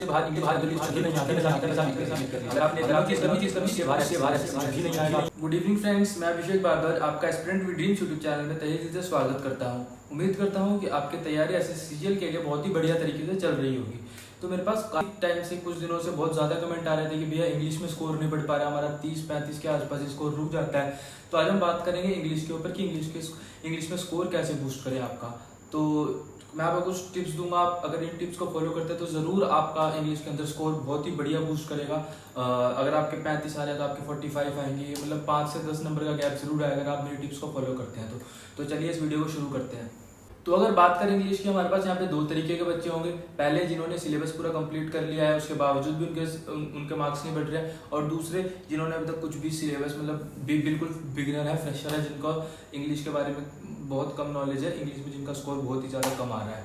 बाहर नहीं अगर आपने नहीं आएगा। गुड इवनिंग फ्रेंड्स, मैं अभिषेक बाबर आपका aspirant with dreams YouTube channel में तहे दिल से स्वागत करता हूं। उम्मीद करता हूं कि आपकी तैयारी एसएससीजीएल के लिए बहुत ही बढ़िया तरीके से चल रही होगी। तो मेरे पास काफी टाइम से कुछ दिनों से बहुत ज्यादा कमेंट आ रहे थे कि भैया इंग्लिश में स्कोर नहीं बढ़ पा रहा, हमारा 30-35 के आसपास स्कोर रुक जाता है। तो आज हम बात करेंगे इंग्लिश के ऊपर कि इंग्लिश में स्कोर कैसे बूस्ट करें आपका। तो मैं आपको कुछ टिप्स दूंगा, आप अगर इन टिप्स को फॉलो करते हैं तो जरूर आपका इंग्लिश के अंदर स्कोर बहुत ही बढ़िया बूस्ट करेगा। अगर आपके 35 आ रहे हैं तो आपके 45 आएंगे, मतलब 5 से 10 नंबर का गैप जरूर आएगा अगर आप मेरी टिप्स को फॉलो करते हैं तो चलिए इस वीडियो को शुरू करते हैं। तो अगर बात करें इंग्लिश की, हमारे पास यहाँ पे दो तरीके के बच्चे होंगे। पहले जिन्होंने सिलेबस पूरा कंप्लीट कर लिया है, उसके बावजूद भी उनके मार्क्स नहीं बढ़ रहे हैं, और दूसरे जिन्होंने अभी तक कुछ भी सिलेबस मतलब बिल्कुल बिगिनर है, फ्रेशर है, जिनको इंग्लिश के बारे में बहुत कम नॉलेज है, इंग्लिश में जिनका स्कोर बहुत ही ज़्यादा कम आ रहा है।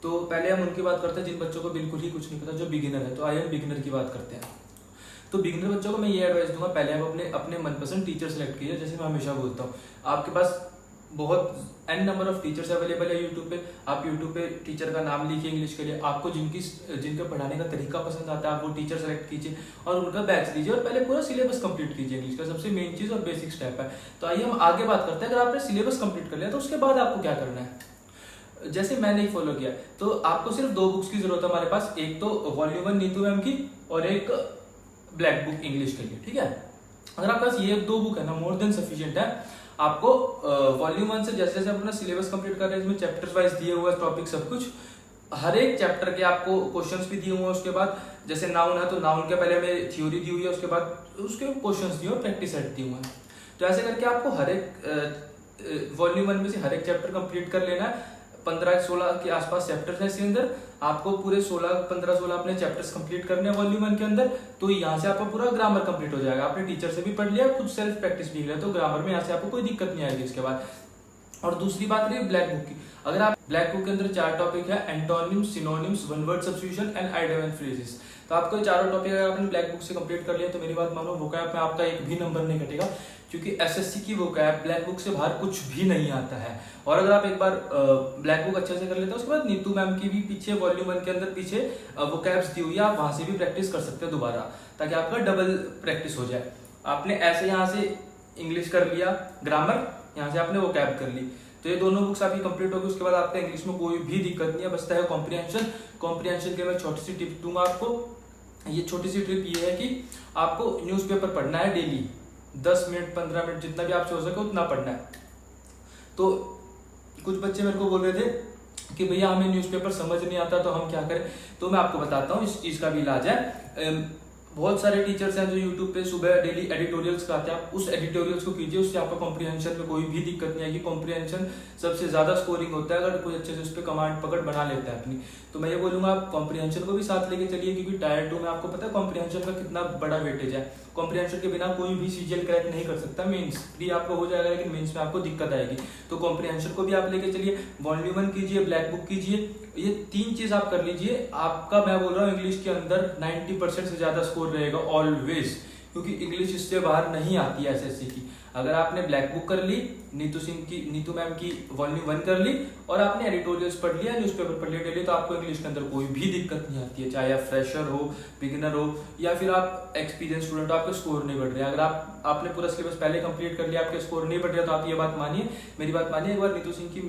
तो पहले हम उनकी बात करते हैं जिन बच्चों को बिल्कुल ही कुछ नहीं पता, जो बिगिनर है। तो आइए हम बिगिनर की बात करते हैं। तो बिगिनर बच्चों को मैं ये एडवाइस दूंगा, पहले आप अपने मनपसंद टीचर सेलेक्ट कीजिए। जैसे मैं हमेशा बोलता हूँ, आपके पास बहुत an number of teachers available है यूट्यूब पे। आप यूट्यूब पे टीचर का नाम लिखिए इंग्लिश के लिए, आपको जिनके पढ़ाने का तरीका पसंद आता है आप वो टीचर सेलेक्ट कीजिए और उनका बैच लीजिए और पहले पूरा सिलेबस कंप्लीट कीजिए। इंग्लिश का सबसे मेन चीज और बेसिक स्टेप है। तो आइए हम आगे बात करते हैं। अगर आपने सिलेबस कंप्लीट कर लिया तो उसके बाद आपको क्या करना है। जैसे मैंने फॉलो किया, तो आपको सिर्फ 2 बुक्स की जरूरत है हमारे पास। एक तो वॉल्यूम 1 नीतू मैम की और एक ब्लैक बुक इंग्लिश के लिए, ठीक है। अगर आपके पास ये 2 बुक है ना, मोर देन सफिशिएंट है। आपको वॉल्यूम 1 से जैसे जैसे अपना सिलेबस कंप्लीट कर रहे हैं, इसमें चैप्टर्स वाइज दिए हुए टॉपिक सब कुछ, हर एक चैप्टर के आपको क्वेश्चंस भी दिए हुए हैं। उसके बाद जैसे नाउन है तो नाउन के पहले हमें थ्योरी दी हुई है, उसके बाद उसके क्वेश्चंस दिए हुए, प्रैक्टिस सेट दिए हुए हैं। तो ऐसे करके आपको हर एक वॉल्यूम 1 में से हर एक चैप्टर कंप्लीट कर लेना है। 15-16 के आसपास चैप्टर्स है इसके अंदर, आपको पूरे 15-16 अपने चैप्टर्स कंप्लीट करने हैं वॉल्यूम 1 के अंदर। तो यहाँ से आपका पूरा ग्रामर कंप्लीट हो जाएगा। आपने टीचर से भी पढ़ लिया, खुद सेल्फ प्रैक्टिस भी किया, तो ग्रामर में यहाँ से आपको कोई दिक्कत नहीं आएगी इसके बाद। और दूसरी बात रही ब्लैक बुक की। अगर आप ब्लैक बुक के अंदर 4 टॉपिक है, antonyms, synonyms, one word substitution and idea and phrases. तो आपको 4 टॉपिक अगर आपने ब्लैक बुक से कंप्लीट कर लिया तो मेरी बात मानो, वोकैब में आपका एक भी नंबर नहीं कटेगा, क्योंकि एसएससी की वोकैब ब्लैक बुक से बाहर कुछ भी नहीं आता है। और अगर आप एक बार ब्लैक बुक अच्छे से कर लेते हैं, उसके बाद नीतू मैम की भी पीछे वॉल्यूम 1 के अंदर पीछे वोकैब्स दी हुई है, आप वहां से भी प्रैक्टिस कर सकते हो दोबारा, ताकि आपका डबल प्रैक्टिस हो जाए। आपने ऐसे यहाँ से इंग्लिश कर लिया, ग्रामर, यहाँ से आपने वोकैब कर ली, तो ये दोनों बुक्स आपकी कंप्लीट होगी। उसके बाद आपका इंग्लिश में कोई भी दिक्कत नहीं है, बचता है कॉम्प्रिहेंशन। कॉम्प्रिहेंशन के मैं छोटी सी टिप दूंगा आपको। ये छोटी सी ट्रिप ये है कि आपको न्यूज़पेपर पढ़ना है डेली, 10 मिनट 15 मिनट जितना भी आपसे हो सके उतना पढ़ना है। तो कुछ बच्चे मेरे को बोल रहे थे कि भैया हमें न्यूज़पेपर समझ नहीं आता तो हम क्या करें। तो मैं आपको बताता हूँ इस चीज का भी इलाज है। बहुत सारे टीचर्स हैं जो यूट्यूब पे सुबह डेली एडिटोरियल्स कराते हैं, आप उस एडिटोरियल्स को कीजिए, उससे आपका कॉम्प्रिहेंशन में कोई भी दिक्कत नहीं आएगी। कॉम्प्रिहेंशन सबसे ज्यादा स्कोरिंग होता है अगर कोई अच्छे से उस पर कमांड पकड़ बना लेता है अपनी। तो मैं ये बोलूंगा आप कॉम्प्रिहेंशन को भी साथ लेके चलिए, क्योंकि टायर 2 में आपको पता है कॉम्प्रिहेंशन का कितना बड़ा वेटेज है। कॉम्प्रिहेंशन के बिना कोई भी सीजीएल क्रैक नहीं कर सकता। मेंस प्री आपको हो जाएगा, लेकिन मेंस में आपको दिक्कत आएगी। तो कॉम्प्रिहेंशन को भी आप लेके चलिए, वॉल्यूम 1 कीजिए, ब्लैक बुक कीजिए, ये 3 चीज आप कर लीजिए। आपका मैं बोल रहा हूँ इंग्लिश के अंदर 90% से ज्यादा स्कोर रहेगा ऑलवेज, क्योंकि इंग्लिश इससे बाहर नहीं आती है एसएससी की। अगर आपने ब्लैक बुक कर ली, नीतू मैम की वॉल्यूम 1 कर ली और आपने एडिटोरियल्स पढ़ लिया, न्यूज़पेपर पढ़ लिया डेली, तो आपको इंग्लिश के अंदर कोई भी दिक्कत नहीं आती है। चाहे आप फ्रेशर हो, बिगिनर हो, या फिर आप एक्सपीरियंस स्टूडेंट हो, आपके स्कोर नहीं बढ़ रहे। अगर आपने पूरा सिलेबस पहले कंप्लीट कर लिया, आपके स्कोर नहीं बढ़ रहे, तो आप ये बात मानिए, मेरी बात मानिए, एक बार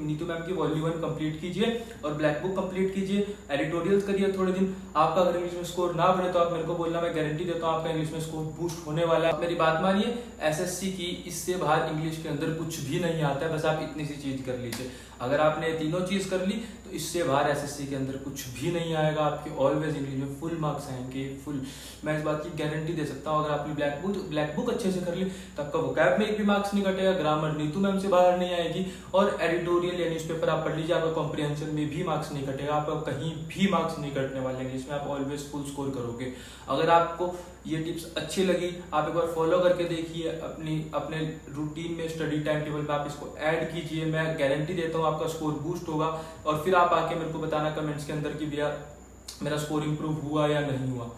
नीतू मैम की वॉल्यूम 1 कंप्लीट कीजिए और ब्लैक बुक कंप्लीट कीजिए, एडिटोरियल्स करिए थोड़े दिन। आपका अगर इंग्लिश में स्कोर ना बढ़े तो आप मेरे को बोलना, मैं गारंटी देता हूँ आपका इंग्लिश में स्कोर बूस्ट होने वाला है। मेरी बात मानिए, एसएससी की इससे बाहर इंग्लिश के अंदर कुछ भी नहीं आता है, बस आप इतनी सी चीज कर लीजिए। अगर आपने तीनों चीज कर ली तो इससे बाहर एसएससी के अंदर कुछ भी नहीं आएगा। आपके ऑलवेज इंग्लिश में फुल मार्क्स आएंगे, फुल। मैं इस बात की गारंटी दे सकता हूँ। अगर आपने ब्लैक बुक अच्छे से कर ली तो आपका वोकैब में एक भी मार्क्स नहीं कटेगा, ग्रामर नीतू मैम से बाहर नहीं आएगी, और एडिटोरियल या न्यूज़पेपर आप पढ़ लीजिए, आपका कॉम्प्रिहेंशन में भी मार्क्स नहीं कटेगा, आपका कहीं भी मार्क्स नहीं कटने वाले इंग्लिश में, आप ऑलवेज फुल स्कोर करोगे। अगर आपको ये टिप्स अच्छी लगी, आप एक बार फॉलो करके देखिए, अपने रूटीन में, स्टडी टाइम टेबल पे आप इसको ऐड कीजिए। मैं गारंटी देता हूँ आपका स्कोर बूस्ट होगा। और फिर आप आके मेरे को बताना कमेंट्स के अंदर कि भैया मेरा स्कोर इंप्रूव हुआ या नहीं हुआ।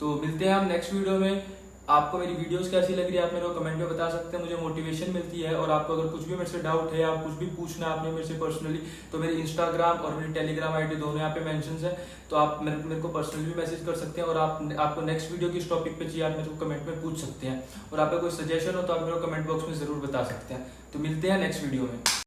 तो मिलते हैं हम नेक्स्ट वीडियो में। आपको मेरी वीडियोस कैसी लग रही है आप मेरे को कमेंट में बता सकते हैं, मुझे मोटिवेशन मिलती है। और आपको अगर कुछ भी मेरे से डाउट है, आप कुछ भी पूछना है आपने मेरे से पर्सनली, तो मेरी इंस्टाग्राम और मेरी टेलीग्राम आईडी दोनों यहाँ पे मेंशंस है, तो आप मेरे को पर्सनली भी मैसेज कर सकते हैं। और आपको नेक्स्ट वीडियो किस टॉपिक पे चाहिए आप मेरे को कमेंट में पूछ सकते हैं। और आपका कोई सजेशन हो तो आप मेरे को कमेंट बॉक्स में जरूर बता सकते हैं। तो मिलते हैं नेक्स्ट वीडियो में।